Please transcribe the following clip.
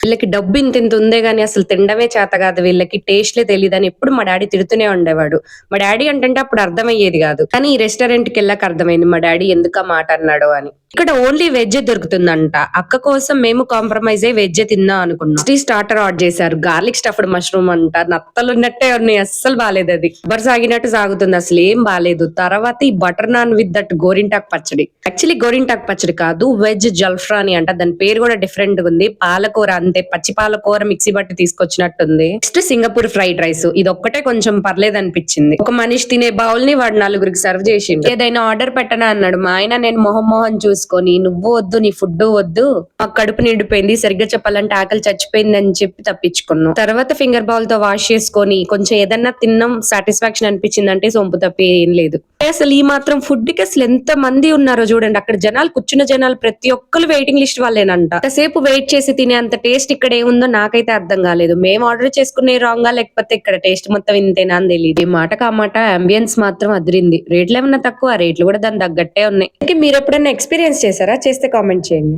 వీళ్ళకి డబ్బు ఇంత ఉందే గాని అసలు తినడమే చేత కాదు, వీళ్ళకి టేస్ట్‌లే తెలీదని ఎప్పుడు మా డ్యాడీ తిడుతూనే ఉండేవాడు. మా డ్యాడీ అంటే అప్పుడు అర్థమయ్యేది కాదు. కానీ ఈ రెస్టారెంట్‌కెళ్ళాక అర్థమైంది మా డ్యాడీ ఎందుకా మాట అన్నాడో అని. ఇక్కడ ఓన్లీ వెజ్జే దొరుకుతుందంట. అక్క కోసం మేము కాంప్రమైజ్ అయ్యి వెజ్జే తిందాం అనుకున్నాం. ఫస్ట్ స్టార్టర్ ఆర్డర్ చేశారు. గార్లిక్ స్టఫ్డ్ మష్రూమ్ అంట. నత్తలున్నట్టే ఉన్నాయి. అస్సలు బాలేదది. కొబ్బరి సాగినట్టు సాగుతుంది. అసలేం బాలేదు. తర్వాత ఈ బటర్ నాన్ విత్ దట్ గోరింటాకు పచ్చడి. యాక్చువల్లీ గోరింటాకు పచ్చడి కాదు, వెజ్ జల్ఫ్రాని అంట. దాని పేరు కూడా డిఫరెంట్ గా ఉంది. పాలకూర అంతే, పచ్చి పాలకూర మిక్సీ బట్టి తీసుకొచ్చినట్టుంది. Next Singapore fried rice. ఇది ఒక్కటే కొంచెం పర్లేదు అనిపించింది. ఒక మనిషి తినే బౌల్ ని వాడు నలుగురికి సర్వ్ చేసిండు. ఏదైనా ఆర్డర్ పెట్టనా అన్నాడు. మా ఆయన నేను మొహం చూసుకొని నువ్వు వద్దు నీ ఫుడ్ వద్దు, మాకు కడుపు నిండిపోయింది, సరిగ్గా చెప్పాలంటే ఆకలి చచ్చిపోయింది అని చెప్పి తప్పించుకున్నాం. తర్వాత ఫింగర్ బాల్ తో వాష్ చేసుకొని కొంచెం ఏదన్నా తిన్నాం, సాటిస్ఫాక్షన్ అనిపించింది అంటే సొంపు తప్పి ఏం లేదు. అసలు ఈ మాత్రం ఫుడ్ కి అసలు ఎంత మంది ఉన్నారో చూడండి. అక్కడ జనాలు, కూర్చున్న జనాలు ప్రతి ఒక్కరు వెయిటింగ్ లిస్ట్ వాళ్ళేనంట. అంతసేపు వెయిట్ చేసి తినే అంత టేస్ట్ ఇక్కడ ఏముందో నాకైతే అర్థం కాలేదు. మేము ఆర్డర్ చేసుకునే రాంగా లేకపోతే ఇక్కడ టేస్ట్ మొత్తం ఇంతేనా అని తెలియదు. ఈ మాటకు ఆ మాట అంబియన్స్ మాత్రం అదిరింది. రేట్లు ఏమన్నా తక్కువ, రేట్లు కూడా దాని తగ్గట్టే ఉన్నాయి. మీరు ఎప్పుడైనా ఎక్స్పీరియన్స్ చేశారా? చేస్తే కామెంట్ చేయండి.